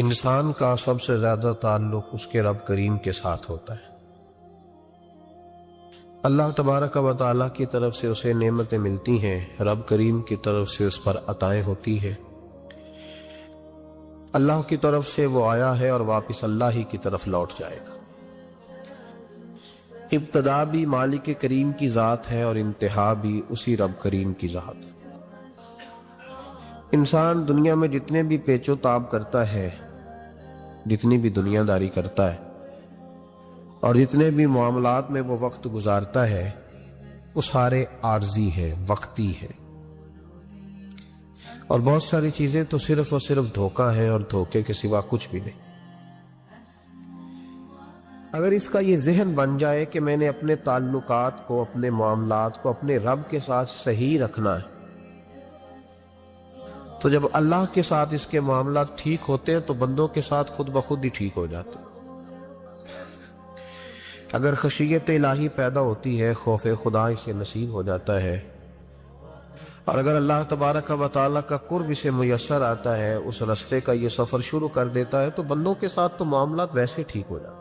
انسان کا سب سے زیادہ تعلق اس کے رب کریم کے ساتھ ہوتا ہے۔ اللہ تبارک و تعالیٰ کی طرف سے اسے نعمتیں ملتی ہیں، رب کریم کی طرف سے اس پر عطائیں ہوتی ہیں۔ اللہ کی طرف سے وہ آیا ہے اور واپس اللہ ہی کی طرف لوٹ جائے گا۔ ابتدا بھی مالک کریم کی ذات ہے اور انتہا بھی اسی رب کریم کی ذات۔ انسان دنیا میں جتنے بھی پیچ و تاب کرتا ہے، جتنی بھی دنیا داری کرتا ہے اور جتنے بھی معاملات میں وہ وقت گزارتا ہے، وہ سارے عارضی ہے، وقتی ہے، اور بہت ساری چیزیں تو صرف اور صرف دھوکہ ہیں اور دھوکے کے سوا کچھ بھی نہیں۔ اگر اس کا یہ ذہن بن جائے کہ میں نے اپنے تعلقات کو، اپنے معاملات کو اپنے رب کے ساتھ صحیح رکھنا ہے، تو جب اللہ کے ساتھ اس کے معاملات ٹھیک ہوتے ہیں تو بندوں کے ساتھ خود بخود ہی ٹھیک ہو جاتے ہیں۔ اگر خشیت الہی پیدا ہوتی ہے، خوف خدا اسے نصیب ہو جاتا ہے، اور اگر اللہ تبارک و تعالیٰ کا قرب اسے میسر آتا ہے، اس رستے کا یہ سفر شروع کر دیتا ہے، تو بندوں کے ساتھ تو معاملات ویسے ٹھیک ہو جاتے ہیں۔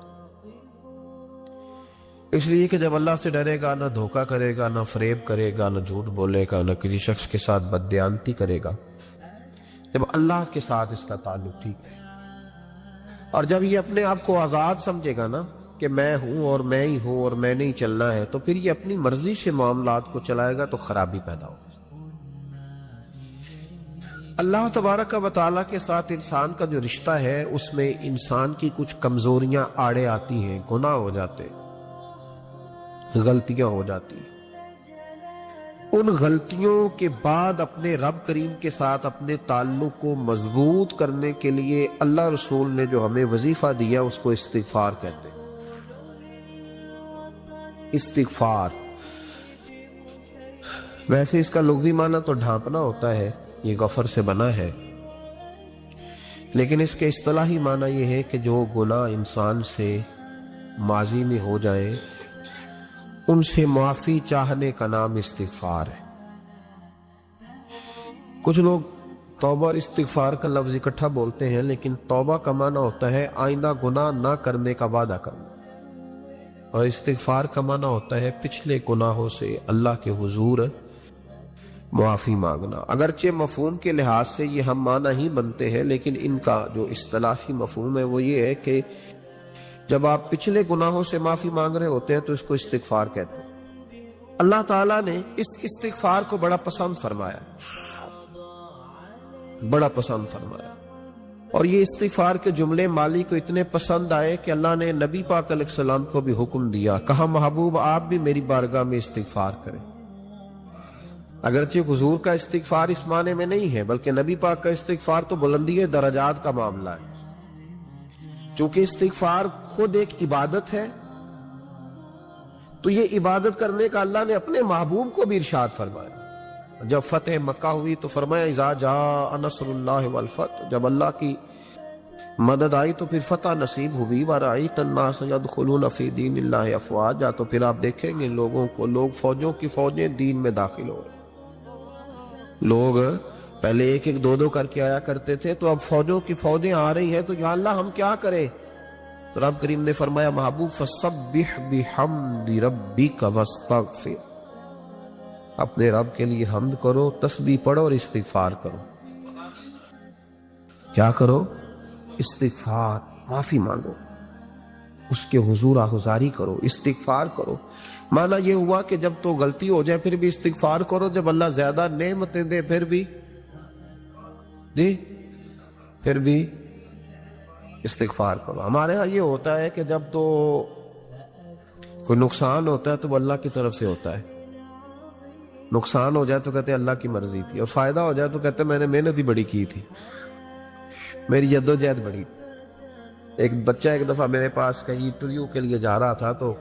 اس لیے کہ جب اللہ سے ڈرے گا، نہ دھوکہ کرے گا، نہ فریب کرے گا، نہ جھوٹ بولے گا، نہ کسی شخص کے ساتھ بددیانتی کرے گا، جب اللہ کے ساتھ اس کا تعلق ٹھیک ہے، اور جب یہ اپنے آپ کو آزاد سمجھے گا نا کہ میں ہوں اور میں ہی ہوں اور میں نے ہی چلنا ہے، تو پھر یہ اپنی مرضی سے معاملات کو چلائے گا تو خرابی پیدا ہوگی۔ اللہ تبارک و تعالیٰ کے ساتھ انسان کا جو رشتہ ہے، اس میں انسان کی کچھ کمزوریاں آڑے آتی ہیں، گناہ ہو جاتے ہیں، غلطیاں ہو جاتی ہیں۔ ان غلطیوں کے بعد اپنے رب کریم کے ساتھ اپنے تعلق کو مضبوط کرنے کے لیے اللہ رسول نے جو ہمیں وظیفہ دیا اس کو استغفار کہتے ہیں۔ استغفار ویسے اس کا لغوی معنی تو ڈھانپنا ہوتا ہے، یہ غفر سے بنا ہے، لیکن اس کے اصطلاحی معنی یہ ہے کہ جو گناہ انسان سے ماضی میں ہو جائے ان سے معافی چاہنے کا نام استغفار ہے۔ کچھ لوگ توبہ اور استغفار کا لفظ اکٹھا بولتے ہیں، لیکن توبہ کا معنی ہوتا ہے آئندہ گناہ نہ کرنے کا وعدہ کرنا، اور استغفار کا معنی ہوتا ہے پچھلے گناہوں سے اللہ کے حضور معافی مانگنا۔ اگرچہ مفہوم کے لحاظ سے یہ ہم معنی ہی بنتے ہیں، لیکن ان کا جو اصطلاحی مفہوم ہے وہ یہ ہے کہ جب آپ پچھلے گناہوں سے معافی مانگ رہے ہوتے ہیں تو اس کو استغفار کہتے ہیں۔ اللہ تعالیٰ نے اس استغفار کو بڑا پسند فرمایا، بڑا پسند فرمایا، اور یہ استغفار کے جملے مالی کو اتنے پسند آئے کہ اللہ نے نبی پاک علیہ السلام کو بھی حکم دیا، کہا محبوب آپ بھی میری بارگاہ میں استغفار کریں۔ اگرچہ حضور کا استغفار اس معنی میں نہیں ہے، بلکہ نبی پاک کا استغفار تو بلندی درجات کا معاملہ ہے، چونکہ استغفار خود ایک عبادت ہے، تو یہ عبادت کرنے کا اللہ نے اپنے محبوب کو بھی ارشاد فرمایا۔ جب فتح مکہ ہوئی تو فرمایا اذا جاء نصر اللہ والفتح، جب اللہ کی مدد آئی تو پھر فتح نصیب ہوئی۔ وَرَأَيْتَ النَّاسَ يَدْخُلُونَ فِي دِينِ اللَّهِ أَفْوَاجًا، تو پھر آپ دیکھیں گے لوگوں کو، لوگ فوجوں کی فوجیں دین میں داخل ہو رہے۔ لوگ پہلے ایک ایک دو دو کر کے آیا کرتے تھے، تو اب فوجوں کی فوجیں آ رہی ہیں، تو یا اللہ ہم کیا کریں؟ تو رب کریم نے فرمایا محبوب فَسَبِّحْ بِحَمْدِ رَبِّكَ وَاسْتَغْفِرْ، اپنے رب کے لیے حمد کرو، تسبیح پڑھو اور استغفار کرو۔ کیا کرو؟ استغفار، معافی مانگو، اس کے حضور آہذاری کرو، استغفار کرو۔ معنی یہ ہوا کہ جب تو غلطی ہو جائے پھر بھی استغفار کرو، جب اللہ زیادہ نعمتیں دے پھر بھی استغفار کرو۔ ہمارے ہاں یہ ہوتا ہے کہ جب تو کوئی نقصان ہوتا ہے تو وہ اللہ کی طرف سے ہوتا ہے، نقصان ہو جائے تو کہتے ہیں اللہ کی مرضی تھی، اور فائدہ ہو جائے تو کہتے ہیں میں نے محنت ہی بڑی کی تھی، میری جدوجہد بڑی تھی۔ ایک بچہ ایک دفعہ میرے پاس کہیں انٹرویو کے لیے جا رہا تھا، تو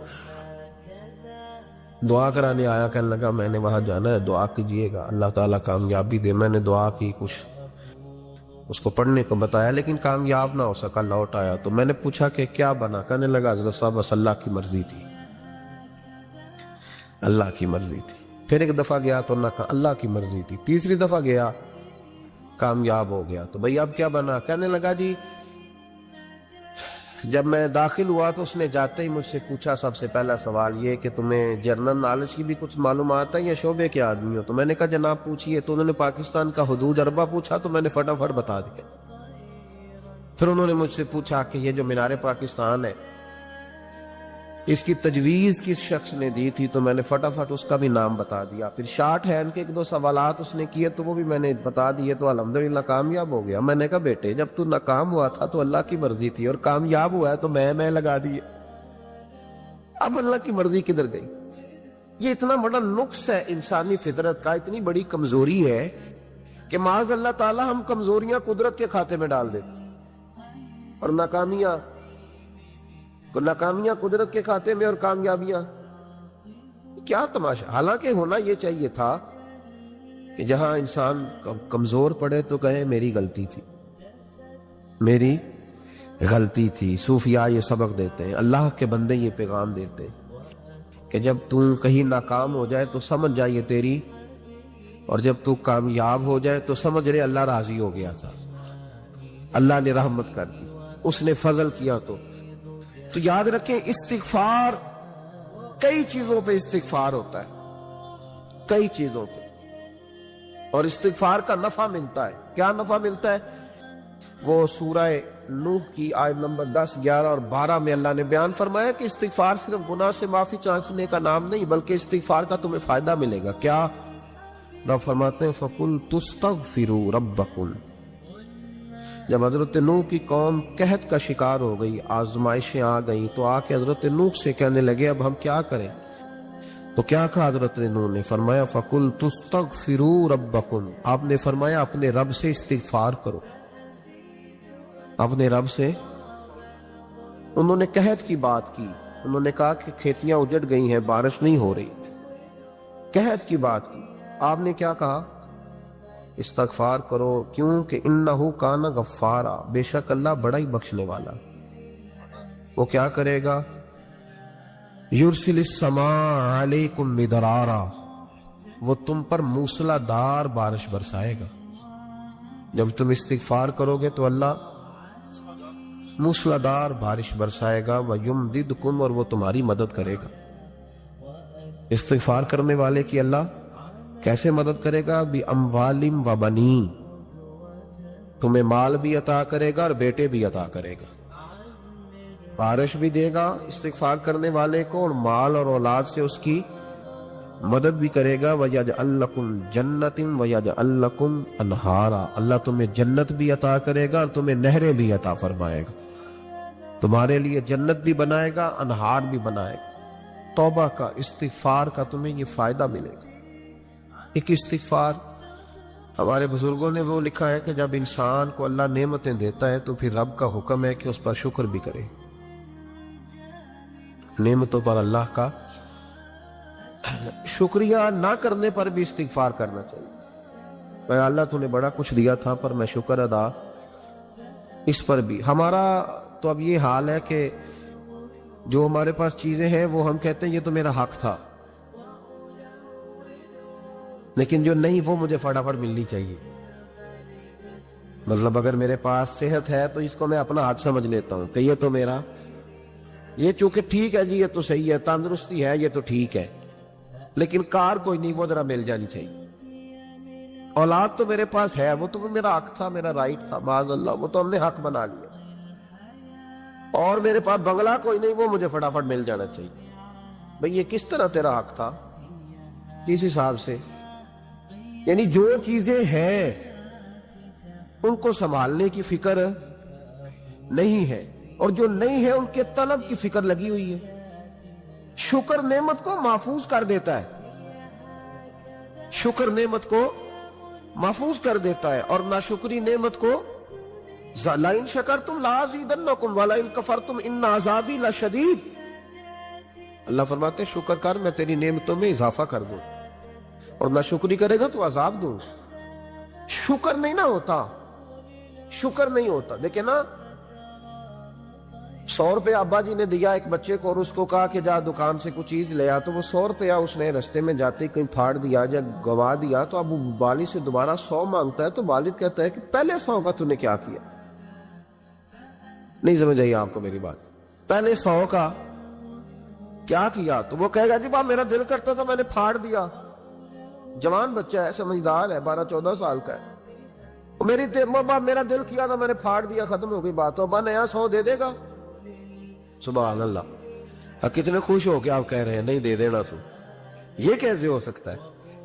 دعا کرانے آیا، کہنے لگا میں نے وہاں جانا ہے، دعا کیجئے گا اللہ تعالیٰ کامیابی دے۔ میں نے دعا کی، کچھ اس کو پڑھنے کو بتایا، لیکن کامیاب نہ ہو سکا، لوٹ آیا۔ تو میں نے پوچھا کہ کیا بنا؟ کہنے لگا حضرت صاحب بس اللہ کی مرضی تھی، اللہ کی مرضی تھی۔ پھر ایک دفعہ گیا تو نہ کہا اللہ کی مرضی تھی، تیسری دفعہ گیا کامیاب ہو گیا، تو بھئی اب کیا بنا؟ کہنے لگا جی جب میں داخل ہوا تو اس نے جاتے ہی مجھ سے پوچھا سب سے پہلا سوال یہ کہ تمہیں جنرل نالج کی بھی کچھ معلومات ہے یا شعبے کے آدمی ہو؟ تو میں نے کہا جناب پوچھیے۔ تو انہوں نے پاکستان کا حدود اربہ پوچھا تو میں نے فٹافٹ بتا دیا۔ پھر انہوں نے مجھ سے پوچھا کہ یہ جو مینار پاکستان ہے اس کی تجویز کس شخص نے دی تھی؟ تو میں نے فٹافٹ اس کا بھی نام بتا دیا۔ پھر شارٹ ہینڈ کے ایک دو سوالات اس نے کیے تو وہ بھی میں نے بتا دیے، تو الحمدللہ کامیاب ہو گیا۔ میں نے کہا بیٹے جب تو ناکام ہوا تھا تو اللہ کی مرضی تھی، اور کامیاب ہوا ہے تو میں لگا دیے، اب اللہ کی مرضی کدھر گئی؟ یہ اتنا بڑا نقص ہے انسانی فطرت کا، اتنی بڑی کمزوری ہے کہ معاذ اللہ تعالی ہم کمزوریاں قدرت کے کھاتے میں ڈال دیتے، اور ناکامیاں قدرت کے کھاتے میں اور کامیابیاں کیا تماشا۔ حالانکہ ہونا یہ چاہیے تھا کہ جہاں انسان کمزور پڑے تو کہے میری غلطی تھی، میری غلطی تھی۔ صوفیاء یہ سبق دیتے ہیں، اللہ کے بندے یہ پیغام دیتے ہیں کہ جب تو کہیں ناکام ہو جائے تو سمجھ جائے تیری، اور جب تو کامیاب ہو جائے تو سمجھ رہے اللہ راضی ہو گیا تھا، اللہ نے رحمت کر دی، اس نے فضل کیا۔ تو یاد رکھیں استغفار، کئی چیزوں پہ استغفار ہوتا ہے، کئی چیزوں پہ، اور استغفار کا نفع ملتا ہے۔ کیا نفع ملتا ہے؟ وہ سورہ نوح کی آیت نمبر 10، 11 اور 12 میں اللہ نے بیان فرمایا کہ استغفار صرف گناہ سے معافی چاہنے کا نام نہیں، بلکہ استغفار کا تمہیں فائدہ ملے گا۔ کیا؟ رب فرماتے ہیں فَقُلْ تُسْتَغْفِرُوا رَبَّكُمْ۔ جب حضرت نوح کی قوم قحط کا شکار ہو گئی، آزمائشیں آ گئیں، تو آ کے حضرت نوح سے کہنے لگے اب ہم کیا کریں؟ تو کیا کہا حضرت نوح نے؟ فرمایا فَقُلْ تُسْتَغْفِرُوا رَبَّكُمْ، آپ نے فرمایا اپنے رب سے استغفار کرو، اپنے رب سے۔ انہوں نے قحط کی بات کی، انہوں نے کہا کہ کھیتیاں اجڑ گئی ہیں، بارش نہیں ہو رہی، قحط کی بات کی۔ آپ نے کیا کہا؟ استغفار کرو، کیوں کہ انہو کان غفارا، بے شک اللہ بڑا ہی بخشنے والا۔ وہ کیا کرے گا؟ یرسل السماء علیکم مدرارا، وہ تم پر موسلا دار بارش برسائے گا۔ جب تم استغفار کرو گے تو اللہ موسلا دار بارش برسائے گا، وَيُمْدِدْكُمْ، اور وہ تمہاری مدد کرے گا۔ استغفار کرنے والے کی اللہ کیسے مدد کرے گا؟ بِأَمْوَالٍ وَبَنِينَ، تمہیں مال بھی عطا کرے گا اور بیٹے بھی عطا کرے گا، بارش بھی دے گا استغفار کرنے والے کو، اور مال اور اولاد سے اس کی مدد بھی کرے گا۔ وَيَجْعَلْ لَكُمْ جَنَّةٍ وَيَجْعَلْ لَكُمْ أَنْهَارًا، اللہ تمہیں جنت بھی عطا کرے گا اور تمہیں نہریں بھی عطا فرمائے گا، تمہارے لیے جنت بھی بنائے گا، انہار بھی بنائے گا۔ توبہ کا، استغفار کا تمہیں یہ فائدہ ملے گا۔ ایک استغفار، ہمارے بزرگوں نے وہ لکھا ہے کہ جب انسان کو اللہ نعمتیں دیتا ہے تو پھر رب کا حکم ہے کہ اس پر شکر بھی کرے، نعمتوں پر اللہ کا شکریہ نہ کرنے پر بھی استغفار کرنا چاہیے۔ اے اللہ تو نے بڑا کچھ دیا تھا پر میں شکر ادا اس پر بھی۔ ہمارا تو اب یہ حال ہے کہ جو ہمارے پاس چیزیں ہیں وہ ہم کہتے ہیں یہ تو میرا حق تھا، لیکن جو نہیں وہ مجھے فٹافٹ ملنی چاہیے۔ مطلب اگر میرے پاس صحت ہے تو اس کو میں اپنا حق سمجھ لیتا ہوں کہ یہ تو میرا، یہ چونکہ ٹھیک ہے جی، یہ تو صحیح ہے، تندرستی ہے یہ تو ٹھیک ہے، لیکن کار کوئی نہیں، وہ ذرا مل جانی چاہیے۔ اولاد تو میرے پاس ہے، وہ تو میرا حق تھا، میرا رائٹ تھا، معاذ اللہ وہ تو ہم نے حق بنا لیا۔ اور میرے پاس بنگلہ کوئی نہیں، وہ مجھے فٹافٹ مل جانا چاہیے۔ بھئی یہ کس طرح تیرا حق تھا؟ کس حساب سے؟ یعنی جو چیزیں ہیں ان کو سنبھالنے کی فکر نہیں ہے، اور جو نہیں ہے ان کے طلب کی فکر لگی ہوئی ہے۔ شکر نعمت کو محفوظ کر دیتا ہے، شکر نعمت کو محفوظ کر دیتا ہے، اور ناشکری نعمت کو لَئِن شَكَرْتُمْ لَأَزِيدَنَّكُمْ وَلَئِن كَفَرْتُمْ إِنَّ عَذَابِي لَشَدِيدٌ۔ اللہ فرماتے ہیں شکر کر میں تیری نعمتوں میں اضافہ کر دوں، اور ناشکری کرے گا تو عذاب دوں۔ شکر نہیں نہ ہوتا، شکر نہیں ہوتا۔ دیکھیں نا، 100 روپے ابا جی نے دیا ایک بچے کو، اور اس کو کہا کہ جا دکان سے کچھ چیز لے آ، تو وہ 100 روپیہ اس نے رستے میں جاتے ہی کہیں پھاڑ دیا یا گوا دیا، تو اب والد سے دوبارہ 100 مانگتا ہے، تو والد کہتا ہے کہ پہلے 100 کا تو نے کیا کیا؟ نہیں سمجھ آئی آپ کو میری بات؟ پہلے 100 کا کیا کیا تو وہ کہے گا جی میرا دل کرتا تھا میں نے پھاڑ دیا. جوان بچہ ہے, سمجھدار ہے, 12-14 سال کا ہے. میرا دل کیا تھا میں نے پھاڑ دیا, ختم ہو گئی بات. ابا نیا 100 دے دے گا. سبحان اللہ. کتنے خوش ہو کے آپ کہہ رہے ہیں نہیں دے دینا سو. یہ کیسے ہو سکتا ہے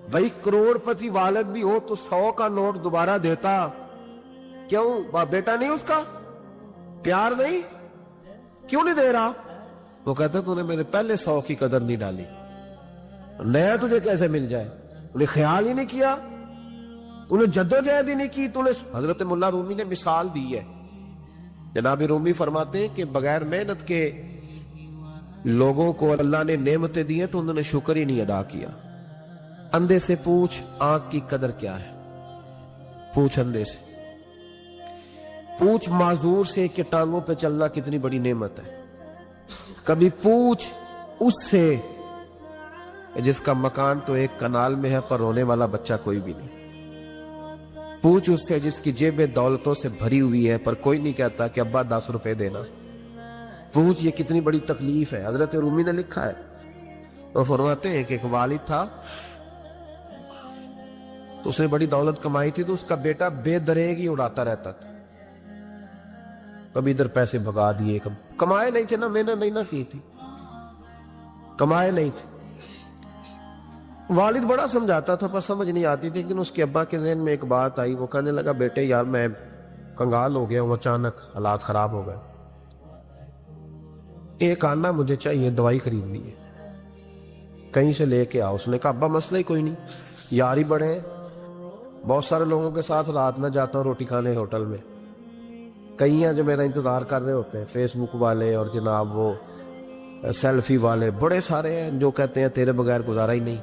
بھائی؟ کروڑ پتی والد بھی ہو تو 100 کا نوٹ دوبارہ دیتا کیوں؟ بیٹا نہیں اس کا, پیار نہیں, کیوں نہیں دے رہا؟ وہ کہتا تو نے میرے پہلے 100 کی قدر نہیں ڈالی, نیا تجھے کیسے مل جائے؟ انہیں خیال ہی نہیں کیا, انہیں جدوجہد ہی نہیں کی. حضرت ملا رومی نے مثال دی ہے. جناب رومی فرماتے ہیں کہ بغیر محنت کے لوگوں کو اللہ نے نعمتیں دی ہیں تو انہوں نے شکر ہی نہیں ادا کیا. اندھے سے پوچھ آنکھ کی قدر کیا ہے, پوچھ اندھے سے, پوچھ معذور سے کہ ٹانگوں پہ چلنا کتنی بڑی نعمت ہے. کبھی پوچھ اس سے جس کا مکان تو ایک کنال میں ہے پر رونے والا بچہ کوئی بھی نہیں. پوچھ اس سے جس کی جیبیں دولتوں سے بھری ہوئی ہے پر کوئی نہیں کہتا کہ ابا 10 روپے دینا. پوچھ یہ کتنی بڑی تکلیف ہے. حضرت رومی نے لکھا ہے, وہ فرماتے ہیں کہ ایک والد تھا تو اس نے بڑی دولت کمائی تھی تو اس کا بیٹا بے دریغ ہی اڑاتا رہتا تھا. کبھی ادھر پیسے بھگا دیے, کمائے نہیں تھے نا, محنت نہیں نہ کی تھی, کمائے نہیں تھے. والد بڑا سمجھاتا تھا پر سمجھ نہیں آتی تھی. لیکن اس کے ابا کے ذہن میں ایک بات آئی. وہ کہنے لگا بیٹے یار میں کنگال ہو گیا ہوں, اچانک حالات خراب ہو گئے, ایک آنا مجھے چاہیے, دوائی خریدنی ہے, کہیں سے لے کے آؤ. اس نے کہا ابا مسئلہ ہی کوئی نہیں, یار ہی بڑے ہیں, بہت سارے لوگوں کے ساتھ رات میں جاتا ہوں روٹی کھانے ہوٹل میں, کئی ہیں جو میرا انتظار کر رہے ہوتے ہیں, فیس بک والے اور جناب وہ سیلفی والے, بڑے سارے ہیں جو کہتے ہیں تیرے بغیر گزارا ہی نہیں.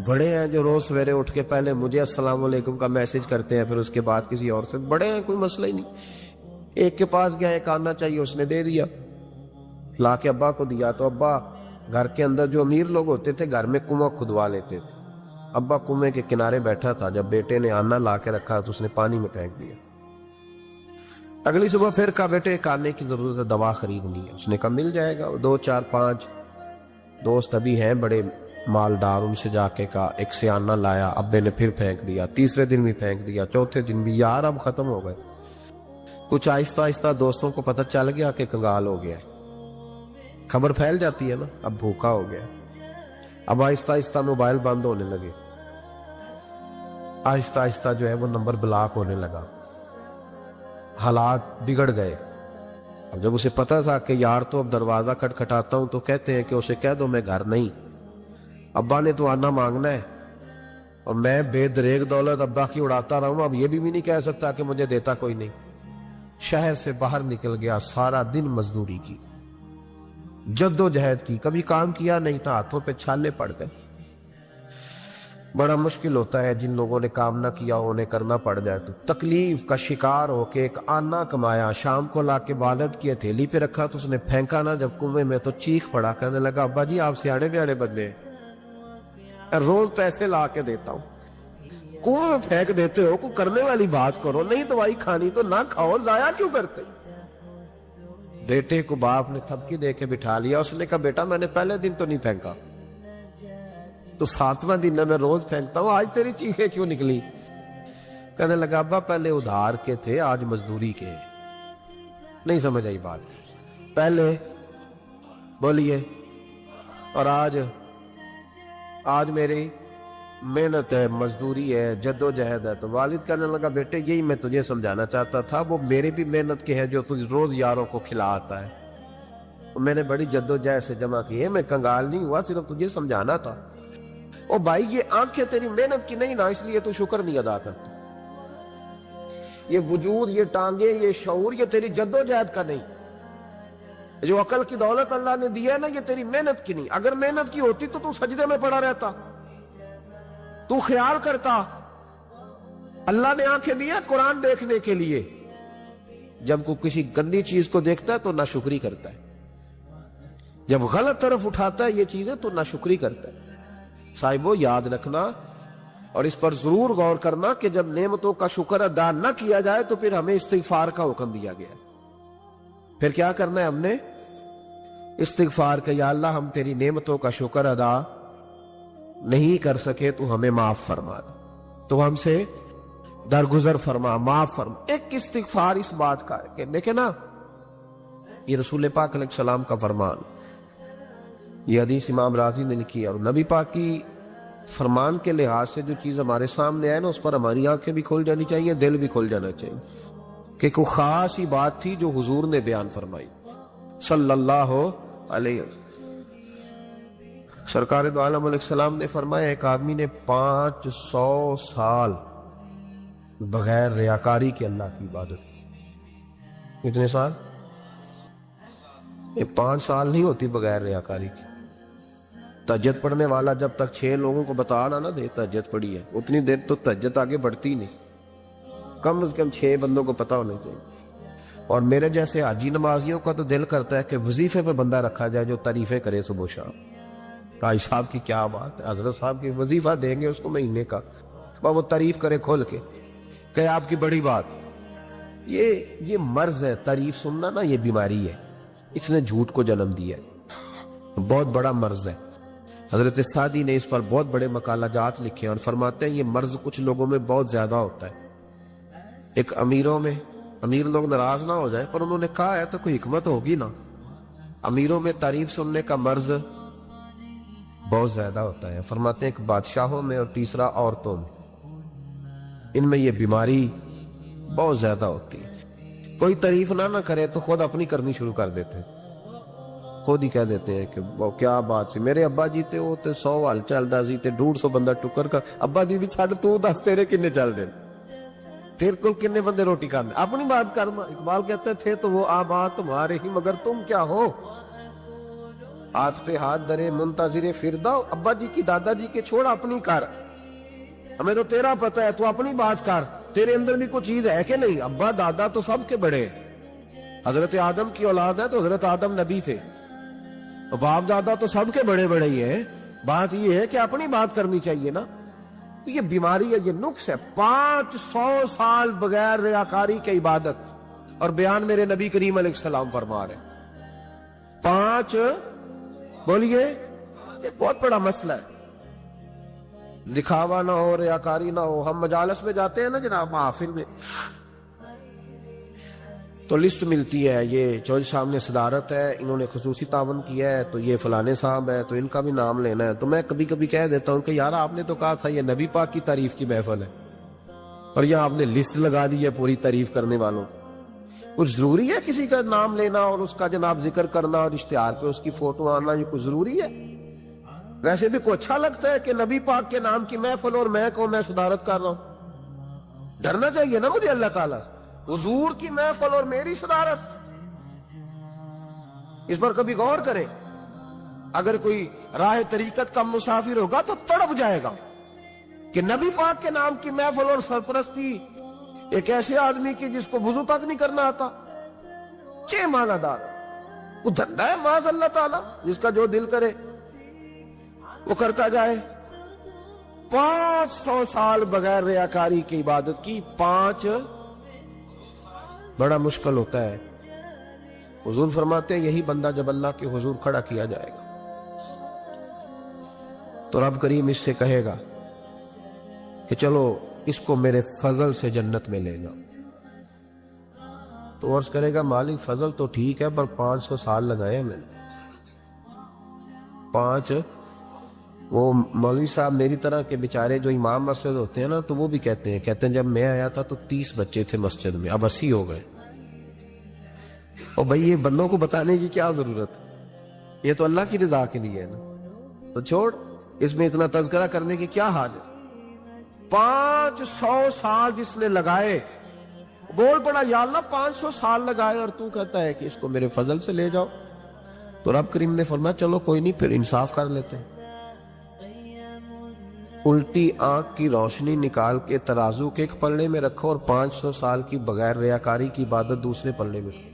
بڑے ہیں جو روز سویرے اٹھ کے پہلے مجھے السلام علیکم کا میسج کرتے ہیں, پھر اس کے بعد کسی اور سے. بڑے ہیں, کوئی مسئلہ ہی نہیں. ایک کے پاس گیا, ایک آنا چاہیے, اس نے دے دیا, لا کے ابا کو دیا. تو ابا گھر کے اندر جو امیر لوگ ہوتے تھے گھر میں کنواں کھدوا لیتے تھے. ابا کنویں کے کنارے بیٹھا تھا, جب بیٹے نے آنا لا کے رکھا تو اس نے پانی میں پھینک دیا. اگلی صبح پھر کہا بیٹے ایک آنے کی ضرورت ہے, دوا خریدنی ہے. اس نے کہا مل جائے گا. 2 4 5 دوست ابھی ہیں بڑے مالدار, ان سے جا کے کہا, ایک سے آنا لایا, ابے نے پھر پھینک دیا, تیسرے دن بھی پھینک دیا, چوتھے دن بھی. یار اب ختم ہو گئے. کچھ آہستہ آہستہ دوستوں کو پتہ چل گیا کہ کنگال ہو گیا, خبر پھیل جاتی ہے نا, اب بھوکا ہو گیا. اب آہستہ آہستہ موبائل بند ہونے لگے, آہستہ آہستہ جو ہے وہ نمبر بلاک ہونے لگا, حالات بگڑ گئے. اب جب اسے پتا تھا کہ یار تو اب دروازہ کھٹکھٹاتا ہوں تو کہتے ہیں کہ اسے کہہ دو میں گھر نہیں, ابا نے تو آنا مانگنا ہے اور میں بے دریغ دولت ابا کی اڑاتا رہا ہوں, اب یہ بھی نہیں کہہ سکتا کہ مجھے دیتا کوئی نہیں. شہر سے باہر نکل گیا, سارا دن مزدوری کی, جد و جہد کی, کبھی کام کیا نہیں تھا, ہاتھوں پہ چھالے پڑ گئے. بڑا مشکل ہوتا ہے جن لوگوں نے کام نہ کیا انہیں کرنا پڑ جائے تو. تکلیف کا شکار ہو کے ایک آنا کمایا, شام کو لا کے والد کی ہتھیلی پہ رکھا تو اس نے پھینکا نا جب کنویں میں تو چیخ پڑا, کہنے لگا ابا جی آپ سیاڑے بیاڑے بندے ہیں, روز پیسے لا کے دیتا ہوں, کنویں میں پھینک دیتے ہو, کوئی کرنے والی بات کرو. نہیں دوائی کھانی تو نہ کھاؤ, ضائع کیوں کرتے. بیٹے کو باپ نے تھپکی دے کے بٹھا لیا. اس نے کہا بیٹا میں نے پہلے دن تو نہیں پھینکا, تو 7واں دن میں روز پھینکتا ہوں, آج تیری چیخیں کیوں نکلی؟ کہنے لگا ابا پہلے ادھار کے تھے, آج مزدوری کے. نہیں سمجھ آئی بات؟ پہلے بولیے اور آج میری محنت ہے, مزدوری ہے, جد و جہد ہے. تو والد کہنے لگا بیٹے یہی میں تجھے سمجھانا چاہتا تھا, وہ میری بھی محنت کے ہے جو تجھ روز یاروں کو کھلا آتا ہے, میں نے بڑی جد و جہد سے جمع کی ہے, میں کنگال نہیں ہوا, صرف تجھے سمجھانا تھا. او بھائی یہ آنکھیں تیری محنت کی نہیں نا, اس لیے تو شکر نہیں ادا کرتا. یہ وجود, یہ ٹانگیں, یہ شعور, یہ تیری جد و جہد کا نہیں. جو عقل کی دولت اللہ نے دی ہے نا, یہ تیری محنت کی نہیں. اگر محنت کی ہوتی تو سجدے میں پڑا رہتا, تو خیال کرتا. اللہ نے آنکھیں دی ہے قرآن دیکھنے کے لیے, جب کوئی کسی گندی چیز کو دیکھتا ہے تو ناشکری کرتا ہے, جب غلط طرف اٹھاتا ہے یہ چیزیں تو ناشکری کرتا ہے. صاحبو یاد رکھنا اور اس پر ضرور غور کرنا کہ جب نعمتوں کا شکر ادا نہ کیا جائے تو پھر ہمیں استغفار کا حکم دیا گیا ہے. پھر کیا کرنا ہے ہم نے؟ استغفار کہ یا اللہ ہم تیری نعمتوں کا شکر ادا نہیں کر سکے، تو ہمیں معاف فرما دے، تو ہم سے درگزر فرما، معاف فرما۔ ایک استغفار اس بات کا ہے کہ دیکھیں نا، یہ رسول پاک علیہ السلام کا فرمان، یہ حدیث امام رازی نے لکھی ہے، اور نبی پاک کی فرمان کے لحاظ سے جو چیز ہمارے سامنے آئے نا، اس پر ہماری آنکھیں بھی کھل جانی چاہیے، دل بھی کھل جانا چاہیے کہ کوئی خاص ہی بات تھی جو حضور نے بیان فرمائی صلی اللہ علیہ وسلم۔ سرکار دو عالم علیہ السلام نے فرمایا ایک آدمی نے 500 سال بغیر ریاکاری کے اللہ کی عبادت کی۔ کتنے سال؟ یہ 5 سال نہیں ہوتی بغیر ریاکاری کی۔ تہجد پڑھنے والا جب تک 6 لوگوں کو بتا نہ دے تہجد پڑھی ہے، اتنی دیر تو تہجد آگے بڑھتی نہیں، کم از کم 6 بندوں کو پتا ہونا چاہیے۔ اور میرے جیسے حاجی نمازیوں کا تو دل کرتا ہے کہ وظیفے پہ بندہ رکھا جائے جو تعریفیں کرے صبح و شام، حاجی صاحب کی کیا بات ہے، حضرت صاحب کی وظیفہ دیں گے اس کو مہینے کا، وہ تعریف کرے کھول کے کہ آپ کی بڑی بات۔ یہ مرض ہے، تعریف سننا نا، یہ بیماری ہے، اس نے جھوٹ کو جنم دیا ہے، بہت بڑا مرض ہے۔ حضرت سعدی نے اس پر بہت بڑے مقالہ جات لکھے اور فرماتے ہیں یہ مرض کچھ لوگوں میں بہت زیادہ ہوتا ہے۔ ایک امیروں میں، امیر لوگ ناراض نہ ہو جائے پر انہوں نے کہا ہے تو کوئی حکمت ہوگی نا، امیروں میں تعریف سننے کا مرض بہت زیادہ ہوتا ہے۔ فرماتے ہیں ایک بادشاہوں میں اور تیسرا عورتوں میں، ان میں یہ بیماری بہت زیادہ ہوتی ہے۔ کوئی تعریف نہ کرے تو خود اپنی کرنی شروع کر دیتے ہیں، خود ہی کہہ دیتے ہیں کہ وہ کیا بات سی، میرے ابا جی تے وہ تے 100 حال چلدا سی تے 150 بندہ ٹکر کر، ابا جی دی چھڈ تو دس تیرے کنے چل دے، تیرے کو کنے بندے روٹی کھاندے، اپنی بات کرنا۔ اقبال کہتے تھے تو وہ آبا تمہارے ہی مگر تم کیا ہو، ہاتھ پہ ہاتھ درے منتظر فرداؤ، ابا جی کی دادا جی کے چھوڑ اپنی کر، ہمیں تو تیرا پتہ ہے، تو اپنی بات کر، تیرے اندر بھی کوئی چیز ہے کہ نہیں۔ ابا دادا تو سب کے بڑے، حضرت آدم کی اولاد ہے تو حضرت آدم نبی تھے، تو باپ دادا تو سب کے بڑے بڑے ہی ہیں، بات یہ ہے کہ اپنی بات کرنی چاہیے نا۔ تو یہ بیماری ہے، یہ نقص ہے، 500 سال بغیر ریاکاری کی عبادت، اور بیان میرے نبی کریم علیہ السلام فرما رہے ہیں 5، بولیے، یہ بہت بڑا مسئلہ ہے، دکھاوا نہ ہو، ریاکاری نہ ہو۔ ہم مجالس میں جاتے ہیں نا جناب، محافل میں، تو لسٹ ملتی ہے، یہ چوہدری صاحب نے صدارت ہے، انہوں نے خصوصی تعاون کیا ہے، تو یہ فلانے صاحب ہے، تو ان کا بھی نام لینا ہے۔ تو میں کبھی کبھی کہہ دیتا ہوں کہ یار آپ نے تو کہا تھا یہ نبی پاک کی تعریف کی محفل ہے، اور یہاں آپ نے لسٹ لگا دی ہے پوری تعریف کرنے والوں۔ کچھ ضروری ہے کسی کا نام لینا اور اس کا جناب ذکر کرنا اور اشتہار پہ اس کی فوٹو آنا، یہ کچھ ضروری ہے؟ ویسے بھی کو اچھا لگتا ہے کہ نبی پاک کے نام کی محفل اور میں صدارت کر رہا ہوں؟ ڈرنا چاہیے نا مجھے اللہ تعالیٰ، حضور کی محفل اور میری صدارت، اس پر کبھی غور کریں۔ اگر کوئی راہ طریقت کا مسافر ہوگا تو تڑپ جائے گا کہ نبی پاک کے نام کی محفل اور سرپرستی ایک ایسے آدمی کی جس کو وضو تک نہیں کرنا آتا، چھ معنی دار، وہ دھندا ہے معاذ اللہ تعالیٰ، جس کا جو دل کرے وہ کرتا جائے۔ 500 سال بغیر ریاکاری کی عبادت کی، 5 بڑا مشکل ہوتا ہے۔ حضور فرماتے ہیں یہی بندہ جب اللہ کے حضور کھڑا کیا جائے گا تو رب کریم اس سے کہے گا کہ چلو اس کو میرے فضل سے جنت میں لے جاؤ، تو عرض کرے گا مالک فضل تو ٹھیک ہے پر 500 سال لگائے میں نے، 5۔ وہ مولوی صاحب میری طرح کے بیچارے جو امام مسجد ہوتے ہیں نا، تو وہ بھی کہتے ہیں جب میں آیا تھا تو 30 بچے تھے مسجد میں، اب 80 ہو گئے۔ اور بھائی یہ بندوں کو بتانے کی کیا ضرورت ہے، یہ تو اللہ کی رضا کے لیے ہے نا، تو چھوڑ اس میں اتنا تذکرہ کرنے کی کیا حاجت۔ 500 سال جس نے لگائے، بول پڑا یا اللہ 500 سال لگائے اور تو کہتا ہے کہ اس کو میرے فضل سے لے جاؤ، تو رب کریم نے فرمایا چلو کوئی نہیں، پھر انصاف کر لیتے ہیں، الٹی آنکھ کی روشنی نکال کے ترازو کے ایک پلڑے میں رکھو اور 500 سال کی بغیر ریاکاری کی عبادت دوسرے پلڑے میں رکھو۔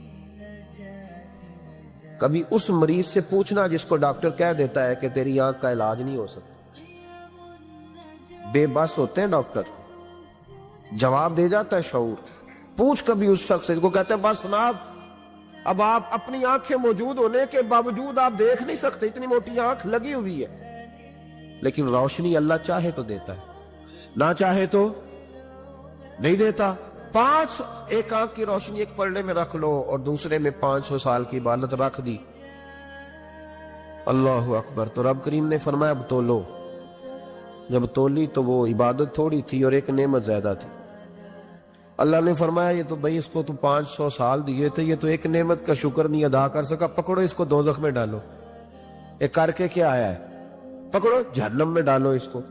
کبھی اس مریض سے پوچھنا جس کو ڈاکٹر کہہ دیتا ہے کہ تیری آنکھ کا علاج نہیں ہو سکتا، بے بس ہوتے ہیں ڈاکٹر، جواب دے جاتا ہے شعور۔ پوچھ کبھی اس شخص سے کو کہتے ہیں بس جناب اب آپ اپنی آنکھیں موجود ہونے کے باوجود آپ دیکھ نہیں سکتے، اتنی موٹی آنکھ لگی ہوئی ہے، لیکن روشنی اللہ چاہے تو دیتا ہے، نہ چاہے تو نہیں دیتا۔ ایک آنکھ کی روشنی ایک پلڑے میں رکھ لو اور دوسرے میں 500 سال کی عبادت رکھ دی، اللہ اکبر۔ تو رب کریم نے فرمایا اب تولو، جب تولی تو وہ عبادت تھوڑی تھی اور ایک نعمت زیادہ تھی۔ اللہ نے فرمایا یہ تو بھائی اس کو تو 500 سال دیے تھے، یہ تو ایک نعمت کا شکر نہیں ادا کر سکا، پکڑو اس کو دوزخ میں ڈالو۔ ایک کر کے کیا آیا ہے؟ پکڑو جہنم میں ڈالو اس کو،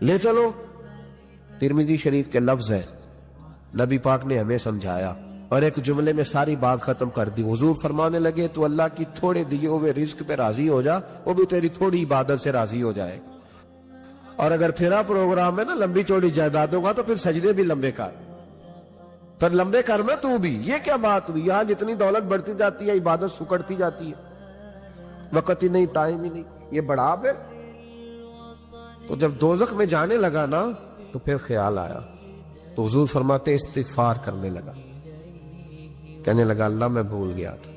لے چلو۔ ترمذی شریف کے لفظ ہے، نبی پاک نے ہمیں سمجھایا اور ایک جملے میں ساری بات ختم کر دی۔ حضور فرمانے لگے تو اللہ کی تھوڑے دیے ہوئے رزق پہ راضی ہو جا، وہ بھی تیری تھوڑی عبادت سے راضی ہو جائے گا۔ اور اگر تیرا پروگرام ہے نا لمبی چوڑی جائیدادوں کا، تو پھر سجدے بھی لمبے کر، پھر لمبے کرنا تو بھی۔ یہ کیا بات ہوئی؟ یہاں جتنی دولت بڑھتی جاتی ہے عبادت سکڑتی جاتی ہے، وقت ہی نہیں، ٹائم ہی نہیں، یہ بڑھا پھر۔ تو جب دوزخ میں جانے لگا نا تو پھر خیال آیا، تو حضور فرماتے استغفار کرنے لگا، کہنے لگا اللہ میں بھول گیا تھا،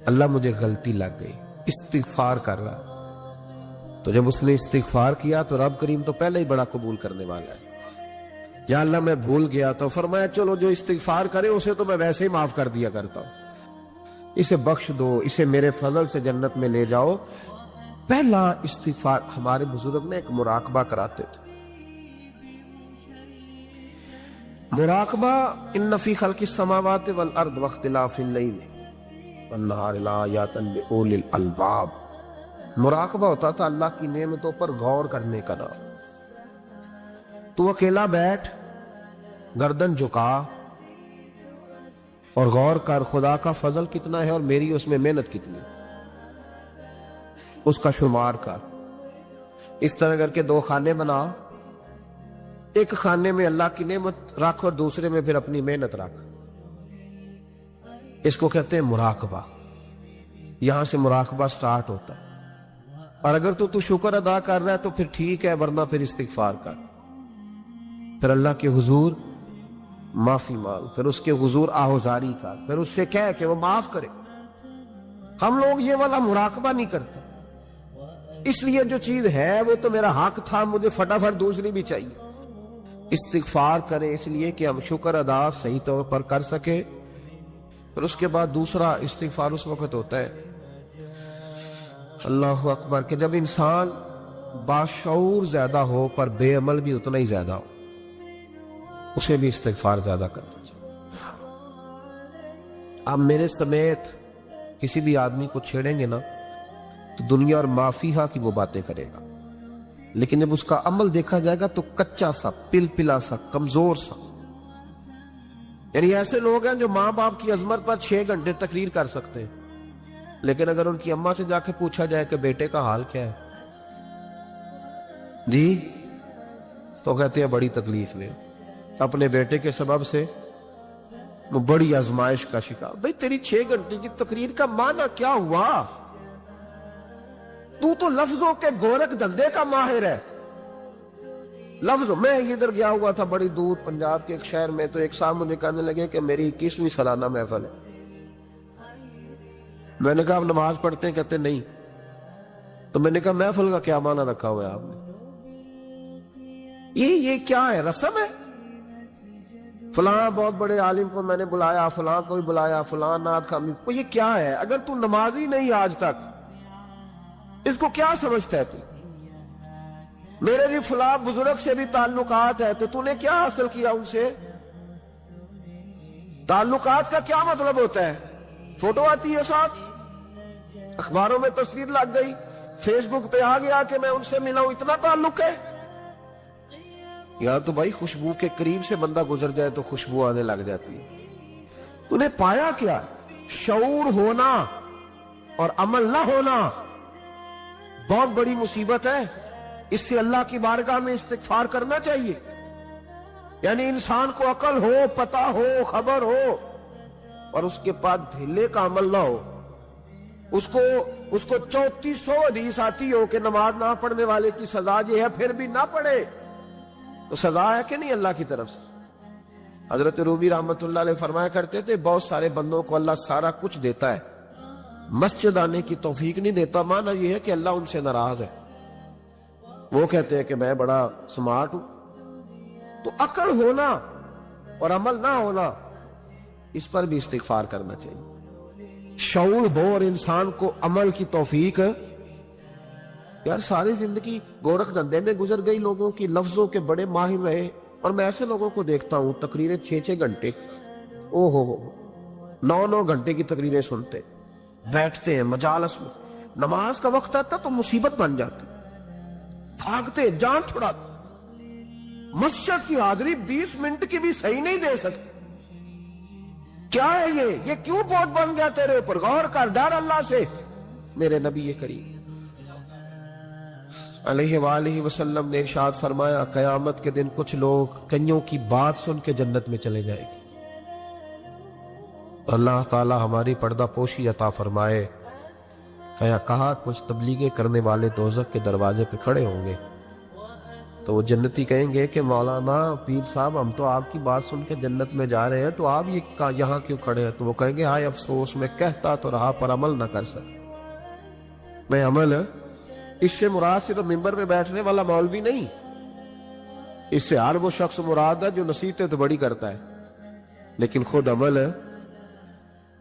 اللہ مجھے غلطی لگ گئی، استغفار کر رہا۔ تو جب اس نے استغفار کیا تو رب کریم تو پہلے ہی بڑا قبول کرنے والا ہے۔ یا اللہ میں بھول گیا تو فرمایا چلو جو استغفار کرے اسے تو میں ویسے ہی معاف کر دیا کرتا ہوں، اسے بخش دو، اسے میرے فضل سے جنت میں لے جاؤ۔ پہلا استغفار ہمارے بزرگ نے ایک مراقبہ کراتے تھے، مراقبہ ان فی خلق السماوات والارض واختلاف اللیل والنہار لآیات لأولی الالباب۔ مراقبہ ہوتا تھا اللہ کی نعمتوں پر غور کرنے کا نام۔ تو اکیلا بیٹھ، گردن جھکا اور غور کر خدا کا فضل کتنا ہے اور میری اس میں محنت کتنی، اس کا شمار کر۔ اس طرح کر کے 2 خانے بنا، ایک خانے میں اللہ کی نعمت رکھ اور دوسرے میں پھر اپنی محنت رکھ۔ اس کو کہتے ہیں مراقبہ۔ یہاں سے مراقبہ سٹارٹ ہوتا ہے۔ اور اگر تو شکر ادا کر رہا ہے تو پھر ٹھیک ہے، ورنہ پھر استغفار کر، پھر اللہ کے حضور معافی مانگ، پھر اس کے حضور آہوزاری کر، پھر اس سے کہہ کہ وہ معاف کرے۔ ہم لوگ یہ والا مراقبہ نہیں کرتے، اس لیے جو چیز ہے وہ تو میرا حق تھا، مجھے فٹافٹ دوسری بھی چاہیے۔ استغفار کریں اس لیے کہ ہم شکر ادا صحیح طور پر کر سکے۔ پھر اس کے بعد دوسرا استغفار اس وقت ہوتا ہے اللہ اکبر کہ جب انسان باشعور زیادہ ہو پر بے عمل بھی اتنا ہی زیادہ ہو، اسے بھی استغفار زیادہ کرنا چاہیے۔ آپ میرے سمیت کسی بھی آدمی کو چھیڑیں گے نا تو دنیا اور مافیہا کی وہ باتیں کرے گا، لیکن جب اس کا عمل دیکھا جائے گا تو کچا سا، پلپلا سا، کمزور سا۔ یعنی ایسے لوگ ہیں جو ماں باپ کی عظمت پر 6 گھنٹے تقریر کر سکتے ہیں، لیکن اگر ان کی اماں سے جا کے پوچھا جائے کہ بیٹے کا حال کیا ہے جی، تو کہتے ہیں بڑی تکلیف میں، اپنے بیٹے کے سبب سے وہ بڑی آزمائش کا شکار۔ بھئی تیری 6 گھنٹے کی تقریر کا معنی کیا ہوا؟ تو لفظوں کے گورکھ دھندے کا ماہر ہے۔ لفظوں میں ادھر گیا ہوا تھا بڑی دور پنجاب کے ایک شہر میں، تو ایک صاحب مجھے کہنے لگے کہ میری 21ویں سالانہ محفل ہے۔ میں نے کہا آپ نماز پڑھتے ہیں؟ کہتے نہیں۔ تو میں نے کہا محفل کا کیا معنی رکھا ہوا ہے آپ نے؟ یہ کیا ہے؟ رسم ہے؟ فلاں بہت بڑے عالم کو میں نے بلایا، فلاں کو بھی بلایا، فلاں نعت خامی، یہ کیا ہے؟ اگر تو نمازی نہیں آج تک، اس کو کیا سمجھتا ہے تو؟ میرے بھی فلاں بزرگ سے بھی تعلقات ہے، تو نے کیا حاصل کیا ان سے؟ تعلقات کا کیا مطلب ہوتا ہے؟ فوٹو آتی ہے ساتھ، اخباروں میں تصویر لگ گئی، فیس بک پہ آ گیا کہ میں ان سے ملا ہوں، اتنا تعلق ہے؟ یا تو بھائی خوشبو کے قریب سے بندہ گزر جائے تو خوشبو آنے لگ جاتی ہے۔ انہیں پایا کیا؟ شعور ہونا اور عمل نہ ہونا بہت بڑی مصیبت ہے۔ اس سے اللہ کی بارگاہ میں استغفار کرنا چاہیے۔ یعنی انسان کو عقل ہو، پتہ ہو، خبر ہو، اور اس کے پاس ڈھیلے کا عمل نہ ہو۔ اس کو 3400 حدیث آتی ہو کہ نماز نہ پڑھنے والے کی سزا یہ ہے، پھر بھی نہ پڑھے تو سزا ہے کہ نہیں اللہ کی طرف سے؟ حضرت رومی رحمت اللہ علیہ فرمایا کرتے تھے بہت سارے بندوں کو اللہ سارا کچھ دیتا ہے، مسجد آنے کی توفیق نہیں دیتا، معنی یہ ہے کہ اللہ ان سے ناراض ہے۔ وہ کہتے ہیں کہ میں بڑا سمارٹ ہوں۔ تو عقل ہونا اور عمل نہ ہونا، اس پر بھی استغفار کرنا چاہیے۔ شعور ہو اور انسان کو عمل کی توفیق، یار ساری زندگی گورکھ دھندے میں گزر گئی لوگوں کی، لفظوں کے بڑے ماہر رہے، اور میں ایسے لوگوں کو دیکھتا ہوں تقریریں 6 گھنٹے، او ہو 9 گھنٹے کی تقریریں سنتے، بیٹھتے ہیں مجالس میں، نماز کا وقت آتا تو مصیبت بن جاتی، بھاگتے جان چھڑاتے، مسجد کی حاضری 20 منٹ کی بھی صحیح نہیں دے سکتے۔ کیا ہے یہ کیوں بوجھ بن گیا تیرے اوپر؟ غور کر، ڈر اللہ سے۔ میرے نبی کریم علیہ وآلہ وسلم نے ارشاد فرمایا قیامت کے دن کچھ لوگ کئیوں کی بات سن کے جنت میں چلے جائے گی۔ اللہ تعالی ہماری پردہ پوشی عطا فرمائے۔ کہا کچھ تبلیغیں کرنے والے دوزخ کے دروازے پہ کھڑے ہوں گے تو وہ جنتی کہیں گے کہ مولانا پیر صاحب ہم تو آپ کی بات سن کے جنت میں جا رہے ہیں، تو آپ یہاں کیوں کھڑے ہیں؟ تو وہ کہیں گے ہائے افسوس، میں کہتا تو رہا پر عمل نہ کر سکا۔ میں عمل، اس سے مراد صرف ممبر پہ بیٹھنے والا مولوی نہیں، اس سے ہر وہ شخص مراد ہے جو نصیحتیں تو بڑی کرتا ہے لیکن خود عمل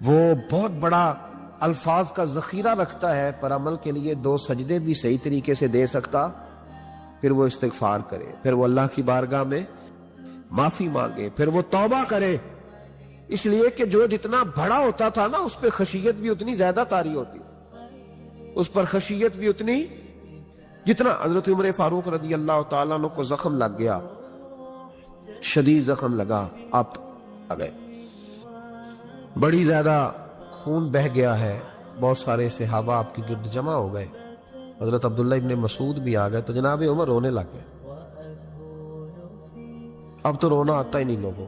وہ بہت بڑا الفاظ کا ذخیرہ رکھتا ہے، پر عمل کے لیے 2 سجدے بھی صحیح طریقے سے دے سکتا، پھر وہ استغفار کرے، پھر وہ اللہ کی بارگاہ میں معافی مانگے، پھر وہ توبہ کرے، اس لیے کہ جو جتنا بڑا ہوتا تھا نا اس پہ خشیت بھی اتنی زیادہ طاری ہوتی، اس پر خشیت بھی اتنی جتنا۔ حضرت عمر فاروق رضی اللہ تعالیٰ عنہ کو زخم لگ گیا، شدید زخم لگا، آپ آ گئے، بڑی زیادہ خون بہ گیا ہے، بہت سارے صحابہ آپ کی گرد جمع ہو گئے، حضرت عبداللہ ابن مسعود بھی آ گئے، تو جناب عمر رونے لگ گئے۔ اب تو رونا آتا ہی نہیں لوگوں۔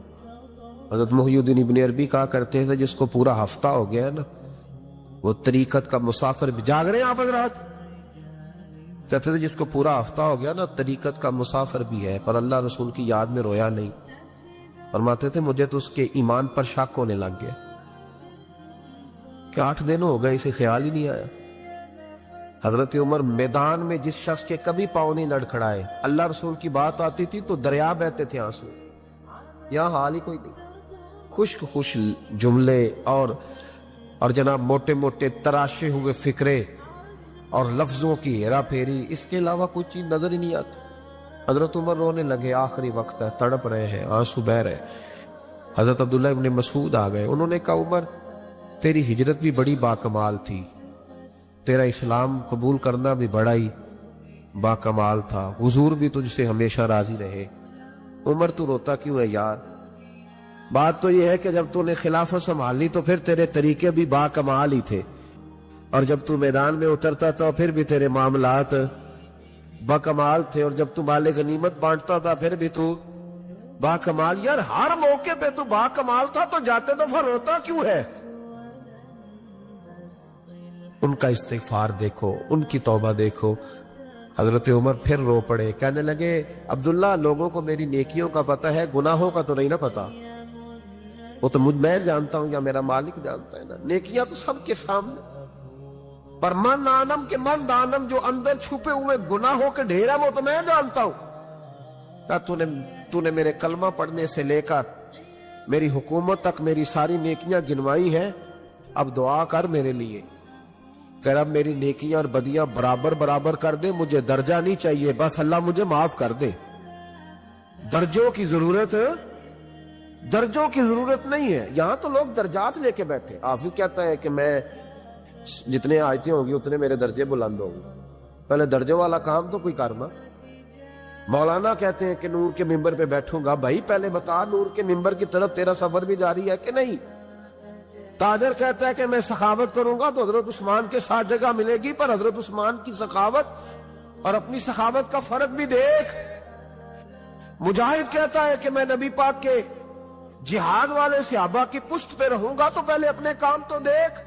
حضرت محی الدین ابن عربی کہا کرتے تھے جس کو پورا ہفتہ ہو گیا ہے نا وہ طریقت کا مسافر بھی، جاگ رہے ہیں آپ حضرات؟ کہتے تھے جس کو پورا ہفتہ ہو گیا نا طریقت کا مسافر بھی ہے، پر اللہ رسول کی یاد میں رویا نہیں۔ فرماتے تھے مجھے تو اس کے ایمان پر شک ہونے لگ گیا کہ 8 دن ہو گئے اسے خیال ہی نہیں آیا۔ حضرت عمر میدان میں جس شخص کے کبھی پاؤں نہیں لڑکھڑائے، اللہ رسول کی بات آتی تھی تو دریا بہتے تھے آنسو، یہاں حال ہی کوئی نہیں، خشک خوش جملے اور جناب موٹے موٹے تراشے ہوئے فکرے اور لفظوں کی ہیرا پھیری، اس کے علاوہ کوئی چیز نظر ہی نہیں آتی۔ حضرت عمر رونے لگے، آخری وقت ہے، تڑپ رہے ہیں، آنسو بہ رہے۔ حضرت عبداللہ ابن مسعود آ گئے، انہوں نے کہا عمر تیری ہجرت بھی بڑی باکمال تھی، تیرا اسلام قبول کرنا بھی بڑا ہی باکمال تھا، حضور بھی تجھ سے ہمیشہ راضی رہے۔ عمر تو روتا کیوں ہے یار؟ بات تو یہ ہے کہ جب تو نے خلافت سنبھالی تو پھر تیرے طریقے بھی باکمال ہی تھے، اور جب تو میدان میں اترتا تھا پھر بھی تیرے معاملات باکمال تھے، اور جب تو مال غنیمت بانٹتا تھا پھر بھی تو باکمال۔ یار ہر موقع پہ تو باکمال تھا، تو جاتے دفعہ روتا کیوں ہے؟ ان کا استغفار دیکھو، ان کی توبہ دیکھو۔ حضرت عمر پھر رو پڑے، کہنے لگے عبداللہ لوگوں کو میری نیکیوں کا پتہ ہے، گناہوں کا تو نہیں نہ پتا، وہ تو میں جانتا ہوں یا میرا مالک جانتا ہے نا، نیکیاں تو سب کے سامنے، پر من آنم کے من دانم جو اندر چھپے ہوئے گناہوں کے ڈھیر ہیں وہ تو میں جانتا ہوں۔ کہا تو نے میرے کلمہ پڑھنے سے لے کر میری حکومت تک میری ساری نیکیاں گنوائی ہیں، اب دعا کر میرے لیے کہ رب میری نیکیاں اور بدیاں برابر برابر کر دے، مجھے درجہ نہیں چاہیے، بس اللہ مجھے معاف کر دے۔ درجوں کی ضرورت نہیں ہے، یہاں تو لوگ درجات لے کے بیٹھے۔ حافظ کہتا ہے کہ میں جتنے آیتیں ہوں گی اتنے میرے درجے بلند ہوں گے، پہلے درجوں والا کام تو کوئی کرنا۔ مولانا کہتے ہیں کہ نور کے ممبر پہ بیٹھوں گا، بھائی پہلے بتا نور کے ممبر کی طرف تیرا سفر بھی جاری ہے کہ نہیں؟ تاجر کہتا ہے کہ میں سخاوت کروں گا تو حضرت عثمان کے ساتھ جگہ ملے گی، پر حضرت عثمان کی سخاوت اور اپنی سخاوت کا فرق بھی دیکھ۔ مجاہد کہتا ہے کہ میں نبی پاک کے جہاد والے صحابہ کی پشت پہ رہوں گا، تو پہلے اپنے کام تو دیکھ۔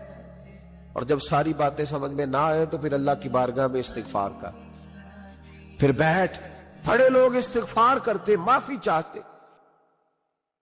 اور جب ساری باتیں سمجھ میں نہ آئے تو پھر اللہ کی بارگاہ میں استغفار کا، پھر بیٹھ، بڑے لوگ استغفار کرتے، معافی چاہتے،